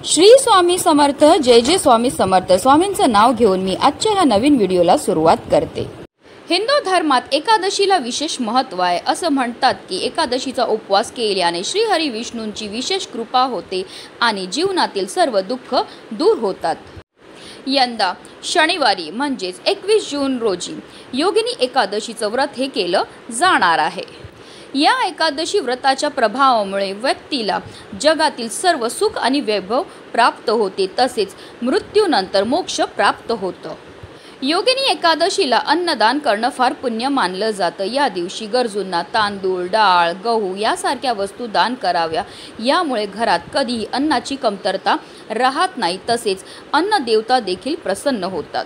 श्री स्वामी समर्थ. जय जय स्वामी समर्थ. स्वामींचं नाव घेऊन मी आजच्या ह्या नवीन व्हिडिओला सुरुवात करते. हिंदू धर्मात एकादशीला विशेष महत्त्व आहे. असं म्हणतात की एकादशीचा उपवास केल्याने श्रीहरी विष्णूंची विशेष कृपा होते आणि जीवनातील सर्व दुःख दूर होतात. यंदा शनिवारी म्हणजेच 21 जून रोजी योगिनी एकादशीचं व्रत हे केलं जाणार आहे. या एकादशी व्रताच्या प्रभावामुळे व्यक्तीला जगातील सर्व सुख आणि वैभव प्राप्त होते, तसेच मृत्यूनंतर मोक्ष प्राप्त होतं. योगिनी एकादशीला अन्नदान करणं फार पुण्य मानलं जातं. या दिवशी गरजूंना तांदूळ, डाळ, गहू यासारख्या वस्तू दान कराव्या. यामुळे घरात कधीही अन्नाची कमतरता राहत नाही, तसेच अन्न देवता देखील प्रसन्न होतात.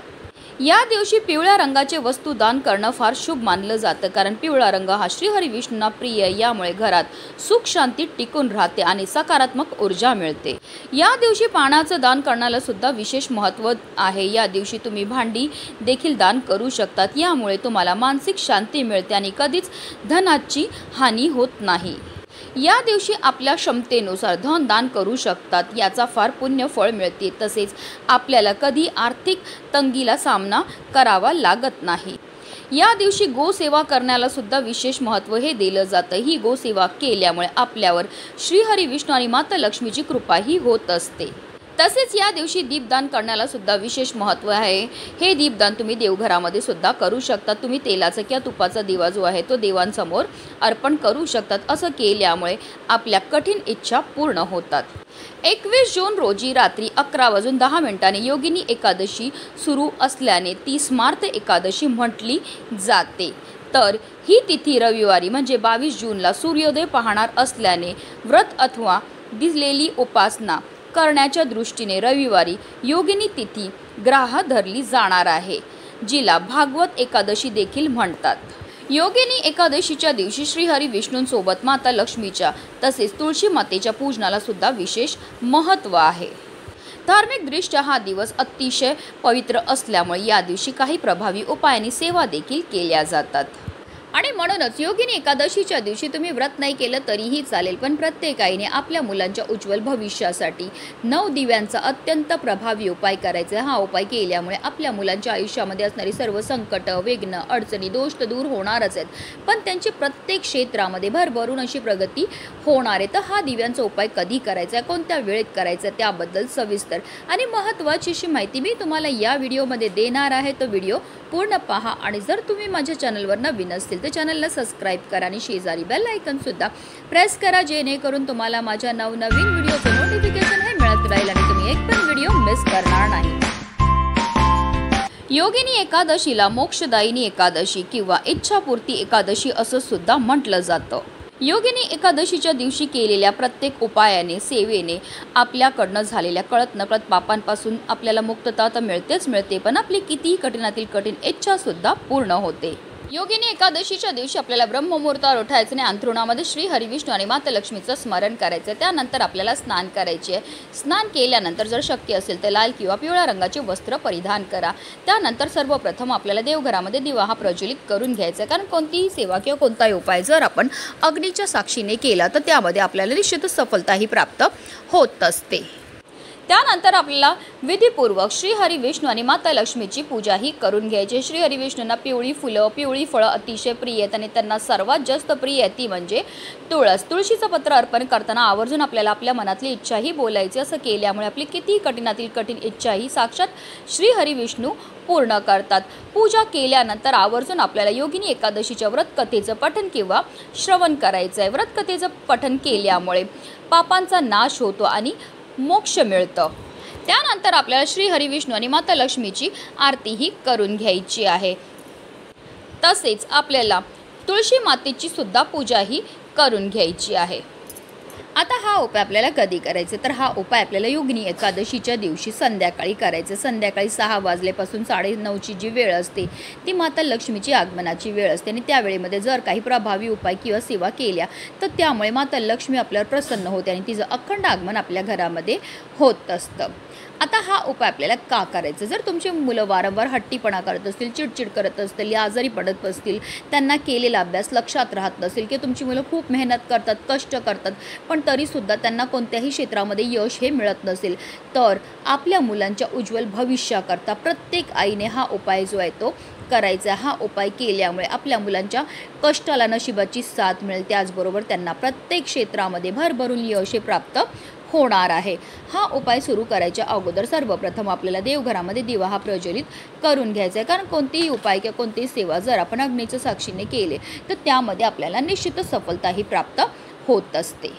या दिवशी पिवळ्या रंगाचे वस्तू दान करणं फार शुभ मानलं जातं, कारण पिवळा रंग हा श्रीहरी विष्णूंना प्रिय आहे. यामुळे घरात सुख शांती टिकून राहते आणि सकारात्मक ऊर्जा मिळते. या दिवशी पाण्याचं दान करण्याला सुद्धा विशेष महत्त्व आहे. या दिवशी तुम्ही भांडी देखील दान करू शकतात. यामुळे तुम्हाला मानसिक शांती मिळते आणि कधीच धनाची हानी होत नाही. या दिवशी आपल्या क्षमतेनुसार धन दान करू शकतात. याचा फार पुण्य फळ मिळते, तसेच आपल्याला कधी आर्थिक तंगीला सामना करावा लागत नाही. या दिवशी गोसेवा करण्याला सुद्धा विशेष महत्त्व हे दिलं जातं. ही गोसेवा केल्यामुळे आपल्यावर श्रीहरी विष्णू आणि माता लक्ष्मीची कृपाही होत असते. तसेच या दिवशी दीपदान करण्याला सुद्धा विशेष महत्त्व आहे. हे दीपदान तुम्ही देवघरामध्ये सुद्धा करू शकता. तुम्ही तेलाचा किंवा तुपाचा दिवा जो आहे तो देवांसमोर अर्पण करू शकतात. असं केल्यामुळे आपल्या कठीण इच्छा पूर्ण होतात. 21 जून रोजी रात्री 11:10 योगिनी एकादशी सुरू असल्याने ती स्मार्त एकादशी म्हटली जाते. तर ही तिथी रविवारी म्हणजे 22 जूनला सूर्योदय पाहणार असल्याने व्रत अथवा दिलेली उपासना करण्याच्या दृष्टीने रविवारी योगिनी तिथी ग्राह्य धरली जाणार आहे, जिला भागवत एकादशी देखील म्हणतात. योगिनी एकादशीच्या दिवशी श्रीहरी विष्णूंसोबत माता लक्ष्मीच्या तसेच तुळशी मातेच्या पूजनाला सुद्धा विशेष महत्त्व आहे. धार्मिकदृष्ट्या हा दिवस अतिशय पवित्र असल्यामुळे या दिवशी काही प्रभावी उपायांनी सेवा देखील केल्या जातात. आणि म्हणूनच योगिनी एकादशीच्या दिवशी तुम्ही व्रत नाही केलं तरीही चालेल, पण प्रत्येक आईने आपल्या मुलांच्या उज्ज्वल भविष्यासाठी 9 दिव्यांचा अत्यंत प्रभावी उपाय करायचा. हा उपाय केल्यामुळे आपल्या मुलांच्या आयुष्यामध्ये असणारी सर्व संकट, विघ्न, अडचणी, दोष तर दूर होणारच आहेत, पण त्यांची प्रत्येक क्षेत्रामध्ये भरभरून अशी प्रगती होणार आहे. तर हा दिव्यांचा उपाय कधी करायचा, कोणत्या वेळेत करायचा, त्याबद्दल सविस्तर आणि महत्त्वाची अशी माहिती मी तुम्हाला या व्हिडिओमध्ये देणार आहे. तो व्हिडिओ पूर्ण पहा आणि जर तुम्ही माझ्या चॅनलवर नवीन असतील तर चॅनलला सबस्क्राईब करा आणि शेजारी बेल आयकॉन सुद्धा प्रेस करा, जेणेकरून तुम्हाला माझ्या नवनवीन व्हिडिओचं नोटिफिकेशन हे मिळत राहील आणि तुम्ही एक पण व्हिडिओ मिस करणार नाही. योगिनी एकादशीला मोक्षदायिनी एकादशी किंवा इच्छापूर्ती एकादशी असं सुद्धा म्हटलं जातं. योगिनी एकादशीच्या दिवशी केलेल्या प्रत्येक उपायाने, सेवेने आपल्याकडनं झालेल्या कळत नकळत पापांपासून आपल्याला मुक्तता तर मिळतेच मिळते, पण आपली कितीही कठीणातील कठीण इच्छा सुद्धा पूर्ण होते. योगिनी एकादशीच्या दिवशी आपल्याला ब्रह्ममुहूर्तावर उठायचं आणि अंथरुणामध्ये श्री हरिविष्णू आणि माता लक्ष्मीचं स्मरण करायचं. त्यानंतर आपल्याला स्नान करायचे आहे. स्नान केल्यानंतर जर शक्य असेल तर लाल किंवा पिवळ्या रंगाचे वस्त्र परिधान करा. त्यानंतर सर्वप्रथम आपल्याला देवघरामध्ये दिवा हा प्रज्वलित करून घ्यायचा, कारण कोणतीही सेवा किंवा कोणताही उपाय जर आपण अग्नीच्या साक्षीने केला तर त्यामध्ये आपल्याला निश्चितच सफलताही प्राप्त होत असते. त्यानंतर आपल्याला विधीपूर्वक श्रीहरी विष्णू आणि माता लक्ष्मीची पूजाही करून घ्यायची. श्रीहरी विष्णूंना पिवळी फुलं, पिवळी फळं अतिशय प्रिय आहेत आणि त्यांना सर्वात जास्त प्रिय आहे ती म्हणजे तुळस. तुळशीचं पत्र अर्पण करताना आवर्जून आपल्याला आपल्या मनातली इच्छाही बोलायची. असं केल्यामुळे आपली कितीही कठीणातील कठीण इच्छाही साक्षात श्रीहरी विष्णू पूर्ण करतात. पूजा केल्यानंतर आवर्जून आपल्याला योगिनी एकादशीच्या व्रतकथेचं पठण किंवा श्रवण करायचं आहे. व्रतकथेचं पठण केल्यामुळे पापांचा नाश होतो आणि मोक्ष मिळतं. त्यानंतर आपल्याला श्री हरिविष्णू आणि माता लक्ष्मीची आरतीही करून घ्यायची आहे. तसेच आपल्याला तुळशी मातेची सुद्धा पूजाही करून घ्यायची आहे. आता हा उपाय आपल्याला कधी करायचा, तर हा उपाय आपल्याला योगिनी एकादशीच्या दिवशी संध्याकाळी करायचं. संध्याकाळी 6 वाजल्यापासून 9:30ची जी वेळ असते ती माता लक्ष्मीची आगमनाची वेळ असते आणि त्या वेळेमध्ये जर काही प्रभावी उपाय किंवा सेवा केल्या तर त्यामुळे माता लक्ष्मी आपल्यावर प्रसन्न होते आणि तिचं अखंड आगमन आपल्या घरामध्ये होत असतं. आता हा उपाय आपल्याला का करायचा, जर तुमची मुलं वारंवार हट्टीपणा करत असतील, चिडचिड करत असतील, या आजारी पडत असतील, त्यांना केलेला अभ्यास लक्षात राहत नसेल, की तुमची मुलं खूप मेहनत करतात, कष्ट करतात, पण तरीसुद्धा त्यांना कोणत्याही क्षेत्रामध्ये यश हे मिळत नसेल, तर आपल्या मुलांच्या उज्ज्वल भविष्याकरता प्रत्येक आईने हा उपाय जो आहे तो करायचा. हा उपाय केल्यामुळे आपल्या मुलांच्या कष्टाला नशिबाची साथ मिळेल, त्याचबरोबर त्यांना प्रत्येक क्षेत्रामध्ये भरभरून यश हे प्राप्त होणार आहे. हा उपाय सुरू करायच्या अगोदर सर्वप्रथम आपल्याला देवघरामध्ये दिवा हा प्रज्वलित करून घ्यायचा आहे. कारण कोणतेही उपाय किंवा कोणतीही सेवा जर आपण अग्नीच्या साक्षीने केले तर त्यामध्ये आपल्याला निश्चितच सफलताही प्राप्त होत असते.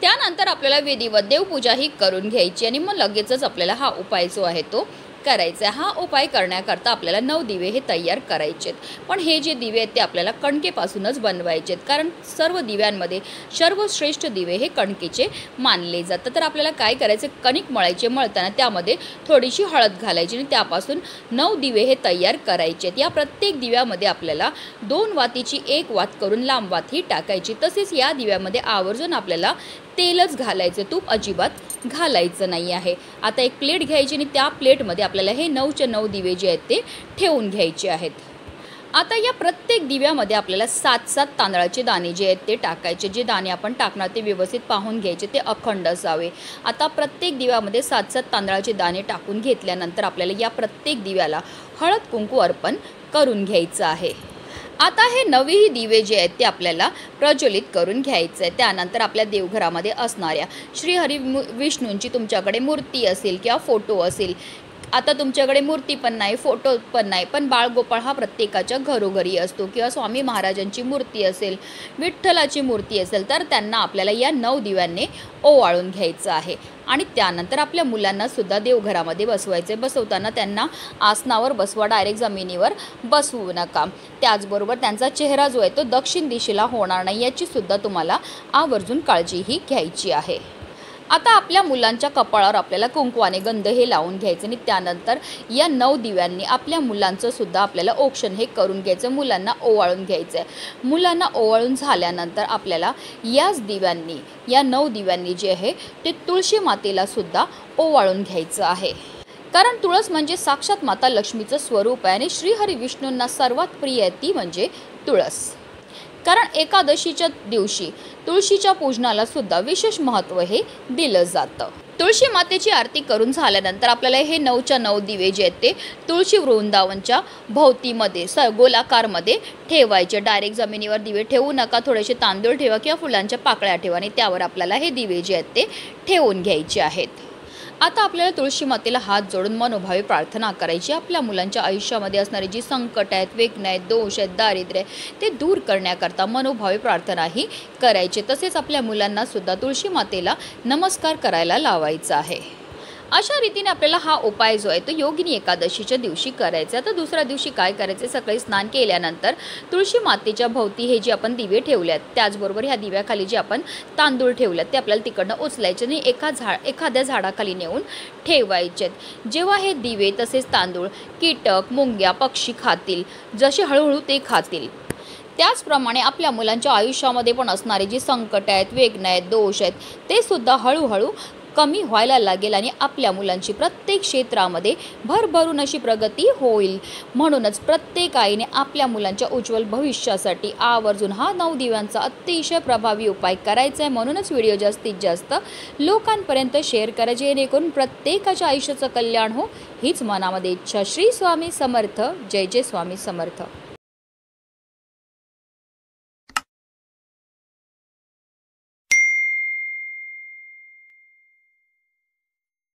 त्यानंतर आपल्याला विधिवत देवपूजाही करून घ्यायची आणि मग लगेचच आपल्याला हा उपाय जो आहे तो करायचा. हा उपाय करण्याकरता आपल्याला 9 दिवे हे तयार करायचे आहेत. पण हे जे दिवे आहेत ते आपल्याला कणकेपासूनच बनवायचे आहेत, कारण सर्व दिव्यांमध्ये सर्वश्रेष्ठ दिवे हे कणकेचे मानले जातात. तर आपल्याला काय करायचं, कणिक मळायचे, मळताना त्यामध्ये थोडीशी हळद घालायची आणि त्यापासून 9 दिवे हे तयार करायचे आहेत. या प्रत्येक दिव्यामध्ये आपल्याला 2 वातीची 1 वात करून लांब वात ही टाकायची. तसेच या दिव्यामध्ये आवर्जून आपल्याला तेलच घालायचं, तूप अजिबात घालायचं नाही आहे. आता एक प्लेट घ्यायची आणि त्या प्लेटमध्ये आपल्याला हे 9चे 9 दिवे जे आहेत ते ठेवून घ्यायचे आहेत. आता या प्रत्येक दिव्यामध्ये आपल्याला 7-7 तांदळाचे दाणे जे आहेत ते टाकायचे. जे दाणे आपण टाकणार ते व्यवस्थित पाहून घ्यायचे, ते अखंड असावे. आता प्रत्येक दिव्यामध्ये 7-7 तांदळाचे दाणे टाकून घेतल्यानंतर आपल्याला या प्रत्येक दिव्याला हळद कुंकू अर्पण करून घ्यायचं आहे. आता हे 9ही दिवे जे आहेत ते आपल्याला प्रज्वलित करून घ्यायचं आहे. त्यानंतर आपल्या देवघरामध्ये असणाऱ्या श्री हरी विष्णूंची तुमच्याकडे मूर्ती असेल किंवा फोटो असेल, आता तुमच्याकडे मूर्ती पण नाही, फोटो पण नाही, पण बाळगोपाळ हा प्रत्येकाच्या घरोघरी असतो, किंवा स्वामी महाराजांची मूर्ती असेल, विठ्ठलाची मूर्ती असेल, तर त्यांना आपल्याला या 9 दिव्यांनी ओवाळून घ्यायचं आहे. आणि त्यानंतर आपल्या मुलांना सुद्धा देवघरामध्ये बसवायचे. बसवताना त्यांना आसनावर बसवा, डायरेक्ट जमिनीवर बसवू नका. त्याचबरोबर त्यांचा चेहरा जो आहे तो दक्षिण दिशेला होणार नाही, याची सुद्धा तुम्हाला आवर्जून काळजीही घ्यायची आहे. आता आपल्या मुलांच्या कपाळावर आपल्याला कुंकवाने गंध हे लावून घ्यायचं आणि त्यानंतर या 9 दिव्यांनी आपल्या मुलांचं सुद्धा आपल्याला औक्षण हे करून घ्यायचं, मुलांना ओवाळून घ्यायचं आहे. मुलांना ओवाळून झाल्यानंतर आपल्याला याच दिव्यांनी, या 9 दिव्यांनी जे आहे ते तुळशी मातेला सुद्धा ओवाळून घ्यायचं आहे. कारण तुळस म्हणजे साक्षात माता लक्ष्मीचं स्वरूप आहे आणि श्रीहरी विष्णूंना सर्वात प्रिय आहे ती म्हणजे तुळस. कारण एकादशीच्या दिवशी तुळशीच्या पूजनाला सुद्धा विशेष महत्त्व हे दिलं जातं. तुळशी मातेची आरती करून झाल्यानंतर आपल्याला हे 9च्या 9 दिवे जे आहेत ते तुळशी वृंदावनच्या भोवतीमध्ये गोलाकारमध्ये ठेवायचे. डायरेक्ट जमिनीवर दिवे ठेवू नका, थोडेसे तांदूळ ठेवा किंवा फुलांच्या पाकळ्या ठेवा आणि त्यावर आपल्याला हे दिवे जे आहेत ते ठेवून घ्यायचे आहेत. आता आपल्याला तुळशी मातेला हात जोडून मनोभावे प्रार्थना करायची. आपल्या मुलांच्या आयुष्यामध्ये असणारी जी संकट आहेत, वेदना आहेत, दोष आहेत, दारिद्र्य आहे, ते दूर करण्याकरता मनोभावे प्रार्थनाही करायची. तसेच आपल्या मुलांना सुद्धा तुळशी मातेला नमस्कार करायला लावायचा आहे. अशा रीतीने आपल्याला हा उपाय जो आहे तो योगिनी एकादशीच्या दिवशी करायचा. तर दुसऱ्या दिवशी काय करायचे, सकाळी स्नान केल्यानंतर तुळशी मातेच्या भोवती हे जे आपण दिवे ठेवल्यात, त्याचबरोबर ह्या दिव्याखाली जे आपण तांदूळ ठेवल्यात ते आपल्याला तिकडनं उचलायचे आणि एखाद्या झाडाखाली नेऊन ठेवायचे. जेव्हा हे दिवे तसेच तांदूळ कीटक, मुंग्या, पक्षी खातील, जसे हळूहळू ते खातील, त्याचप्रमाणे आपल्या मुलांच्या आयुष्यामध्ये पण असणारे जी संकट आहेत, वेदना आहेत, दोष आहेत, ते सुद्धा हळूहळू कमी व्हायला लागेल आणि आपल्या मुलांची प्रत्येक क्षेत्रामध्ये भरभरून अशी प्रगती होईल. म्हणूनच प्रत्येक आईने आपल्या मुलांच्या उज्ज्वल भविष्यासाठी आवर्जून हा 9 दिव्यांचा अतिशय प्रभावी उपाय करायचा आहे. म्हणूनच व्हिडिओ जास्तीत जास्त लोकांपर्यंत शेअर करा, जेणेकरून प्रत्येकाच्या आयुष्याचं कल्याण हो, हीच मनामध्ये इच्छा. श्री स्वामी समर्थ. जय जय स्वामी समर्थ.